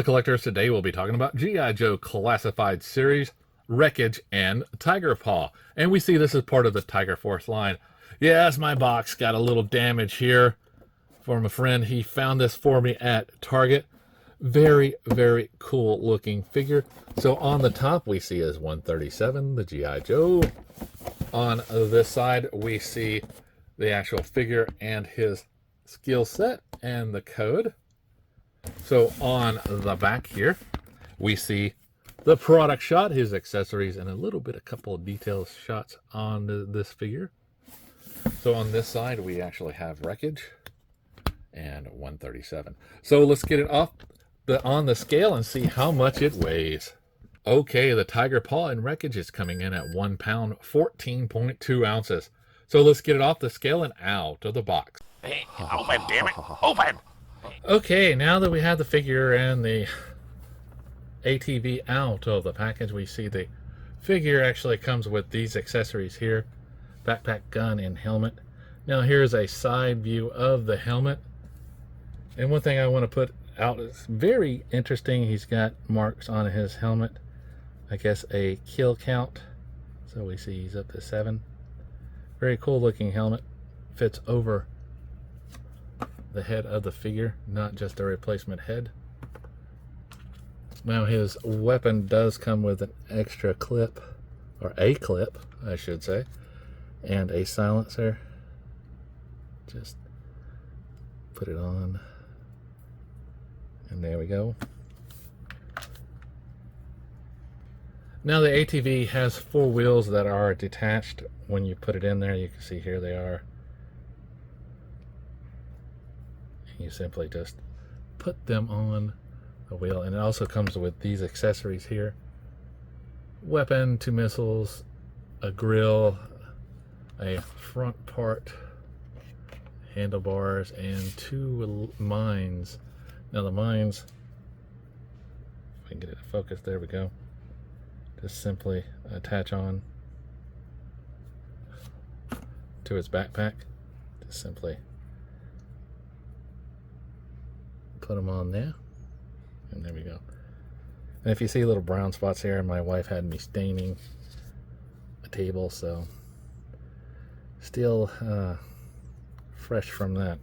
Hello collectors, today we'll be talking about G.I. Joe Classified Series, Wreckage, and Tiger Paw. And we see this as part of the Tiger Force line. Yes, my box got a little damage here from a friend. He found this for me at Target. Very, very cool looking figure. So on the top we see is 137, the G.I. Joe. On this side we see the actual figure and his skill set and the code. So on the back here, we see the product shot, his accessories, and a couple of details shots on this figure. So on this side, we actually have Wreckage and 137. So let's get it off on the scale and see how much it weighs. Okay, the Tiger Paw and Wreckage is coming in at 1 pound, 14.2 ounces. So let's get it off the scale and out of the box. Hey, open, damn it, open! Okay, now that we have the figure and the ATV out of the package, we see the figure actually comes with these accessories here: backpack, gun, and helmet. Now here's a side view of the helmet. And one thing I want to put out is very interesting. He's got marks on his helmet. I guess a kill count. So we see he's up to 7. Very cool looking helmet. Fits over the head of the figure, not just a replacement head. Now his weapon does come with an extra clip, or a clip I should say, and a silencer. Just put it on, and there we go. Now the ATV has 4 wheels that are detached. When you put it in there, you can see here they are. You simply just put them on a wheel, and it also comes with these accessories here: weapon, 2 missiles, a grill, a front part, handlebars, and 2 mines. Now the mines, if I can get it to focus, there we go, just simply attach on to its backpack. Just simply put them on there, and there we go. And if you see little brown spots here, my wife had me staining a table, so still fresh from that.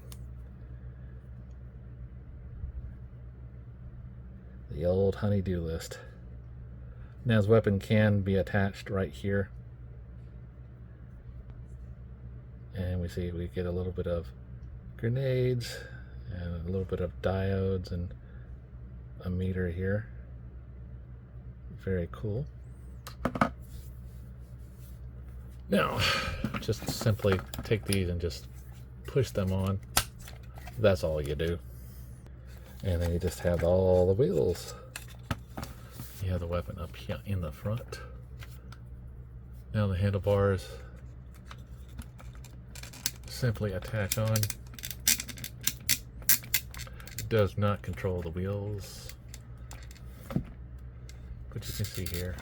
The old honey-do list. Now his weapon can be attached right here, and we see we get a little bit of grenades and a little bit of diodes and a meter here. Very cool. Now just simply take these and just push them on. That's all you do, and then you just have all the wheels. You have the weapon up here in the front. Now the handlebars simply attach on. Does not control the wheels, but you can see here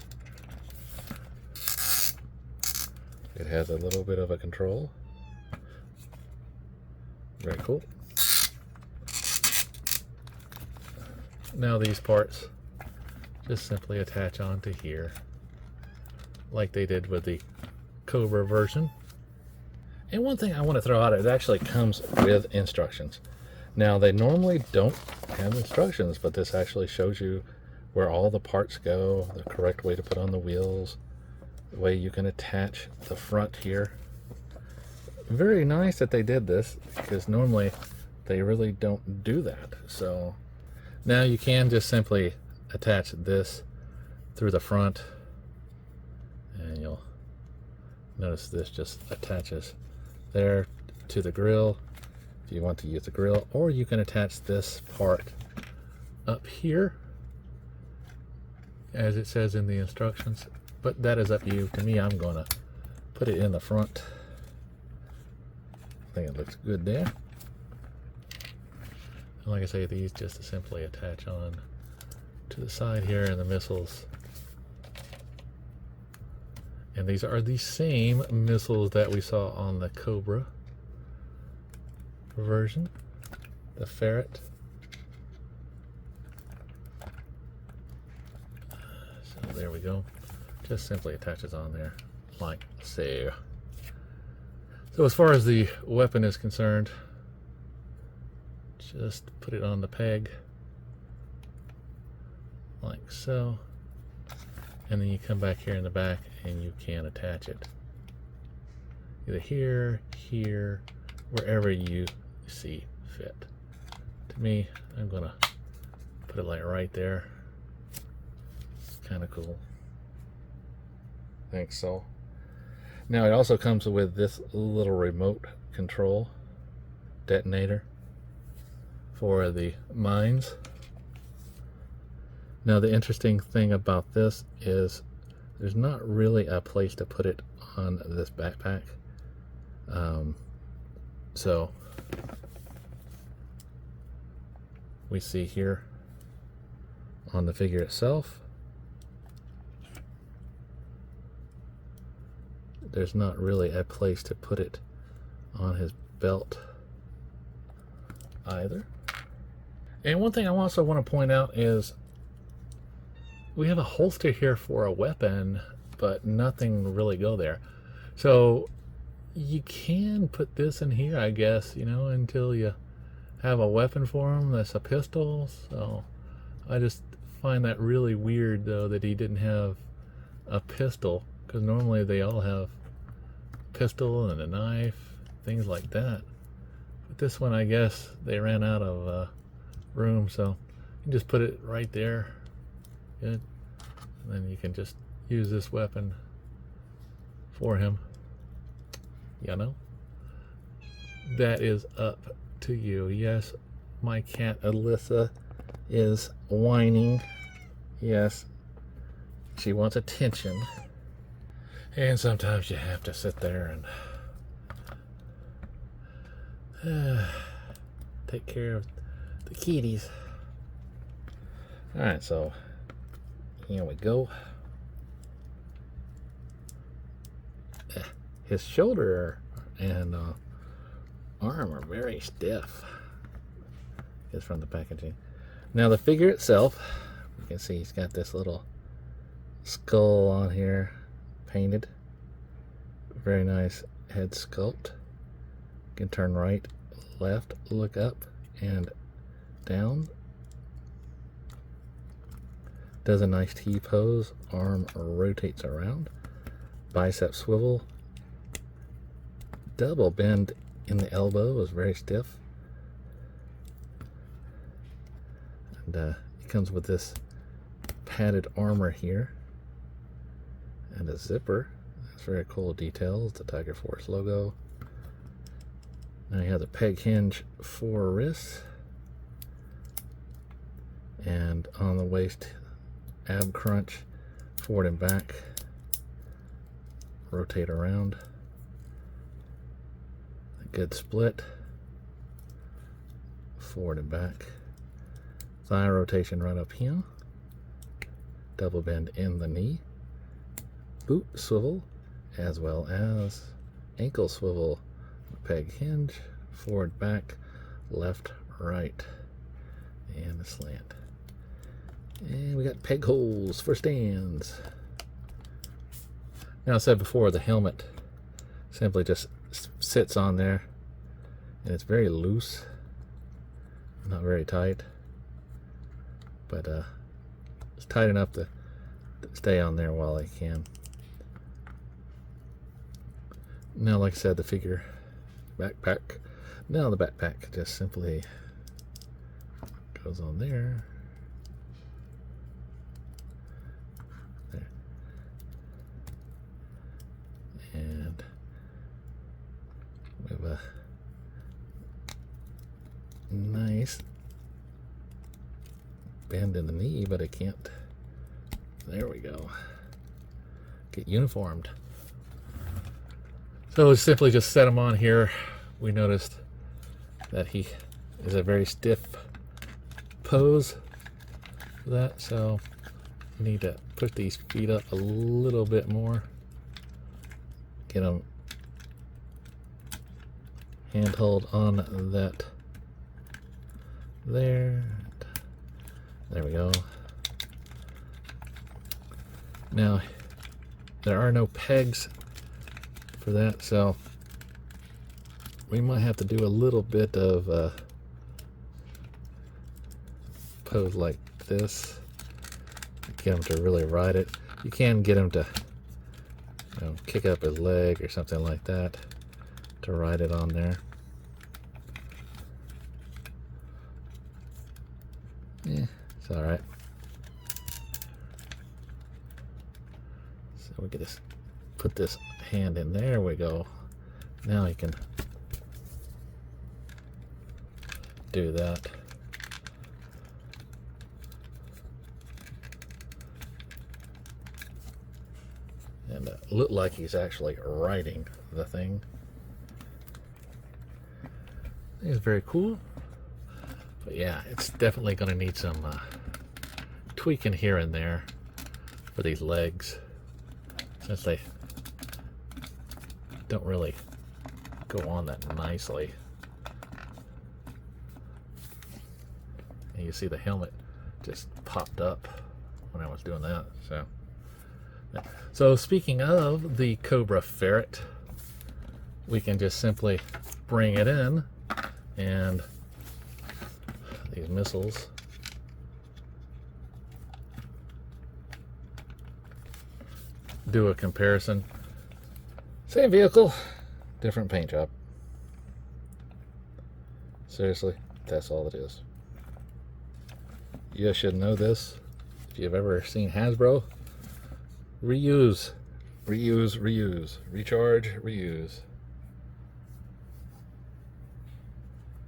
it has a little bit of a control. Very cool. Now these parts just simply attach onto here like they did with the Cobra version. And one thing I want to throw out, it actually comes with instructions. Now they normally don't have instructions, but this actually shows you where all the parts go, the correct way to put on the wheels, the way you can attach the front here. Very nice that they did this, because normally they really don't do that. So now you can just simply attach this through the front, and you'll notice this just attaches there to the grill if you want to use the grill, or you can attach this part up here as it says in the instructions, but that is up to you. To me, I'm going to put it in the front. I think it looks good there. And like I say, these just simply attach on to the side here, and the missiles. And these are the same missiles that we saw on the Cobra version. The Ferret So there we go. Just simply attaches on there like so. So as far as the weapon is concerned, just put it on the peg like so, and then you come back here in the back and you can attach it either here, here, wherever you see fit. To me, I'm gonna put it like right there. Kind of cool. I think so. Now it also comes with this little remote control detonator for the mines. Now the interesting thing about this is there's not really a place to put it on this backpack. So we see here on the figure itself, there's not really a place to put it on his belt either. And one thing I also want to point out is we have a holster here for a weapon, but nothing really go there. So you can put this in here, I guess, you know, until you have a weapon for him that's a pistol. So I just find that really weird, though, that he didn't have a pistol, because normally they all have a pistol and a knife, things like that. But this one, I guess they ran out of room, so you can just put it right there. Good. And then you can just use this weapon for him. You know, that is up to you. Yes, my cat Alyssa is whining. Yes, she wants attention, and sometimes you have to sit there and take care of the kitties. All right, so here we go. His shoulder and arm are very stiff. It's from the packaging. Now the figure itself, you can see he's got this little skull on here painted. Very nice head sculpt. You can turn right, left, look up and down. Does a nice T pose. Arm rotates around. Bicep swivel. Double bend in the elbow is very stiff. And it comes with this padded armor here. And a zipper. It's very cool details. The Tiger Force logo. Now you have the peg hinge for wrists. And on the waist, ab crunch, forward and back, rotate around, a good split, forward and back, thigh rotation right up here, double bend in the knee, boot swivel, as well as ankle swivel, peg hinge, forward, back, left, right, and a slant. And we got peg holes for stands. Now, I said before, the helmet simply just sits on there, and it's very loose, not very tight, but it's tight enough to stay on there while I can. Now, like I said, the figure backpack. Now the backpack just simply goes on there. There. And we have a nice bend in the knee, but it can't. There we go. Get uniformed. So simply just set him on here. We noticed that he is a very stiff pose for that, so you need to push these feet up a little bit more. Get him handhold on that. There we go. Now, there are no pegs for that, so we might have to do a little bit of pose like this. Get him to really ride it. You can get him to, you know, kick up his leg or something like that to ride it on there. Yeah, it's all right. So we can just put this hand in there. We go. Now you can do that. And look like he's actually riding the thing. It's very cool. But yeah, it's definitely going to need some tweaking here and there for these legs, since they don't really go on that nicely. And you see the helmet just popped up when I was doing that. So speaking of the Cobra Ferret, we can just simply bring it in, and these missiles do a comparison. Same vehicle, different paint job. Seriously, that's all it is. You should know this. If you've ever seen Hasbro, reuse, reuse, reuse, recharge, reuse.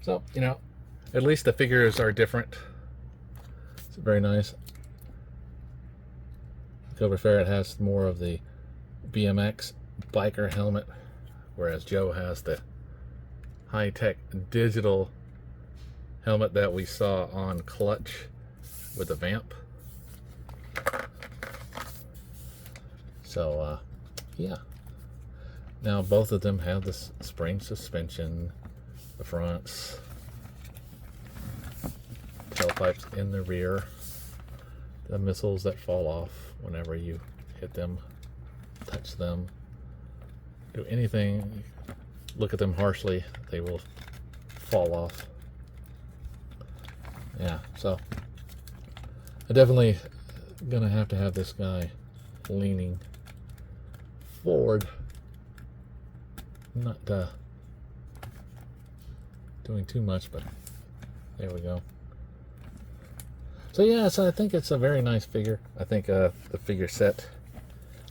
So, you know, at least the figures are different. It's very nice. Cobra Ferret has more of the BMX biker helmet, whereas Joe has the high-tech digital helmet that we saw on Clutch with the vamp. So, yeah. Now both of them have this spring suspension, the fronts, tailpipes in the rear, the missiles that fall off whenever you hit them, touch them, do anything, look at them harshly, they will fall off. Yeah, so I definitely gonna have to have this guy leaning forward, not doing too much, but there we go. So yeah, so I think it's a very nice figure. I think the figure set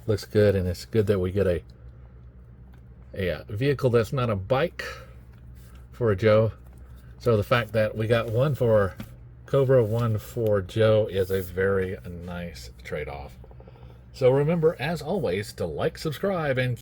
looks good, and it's good that we get a vehicle that's not a bike for a Joe. So the fact that we got one for Cobra, one for Joe is a very nice trade-off. So remember, as always, to like, subscribe, and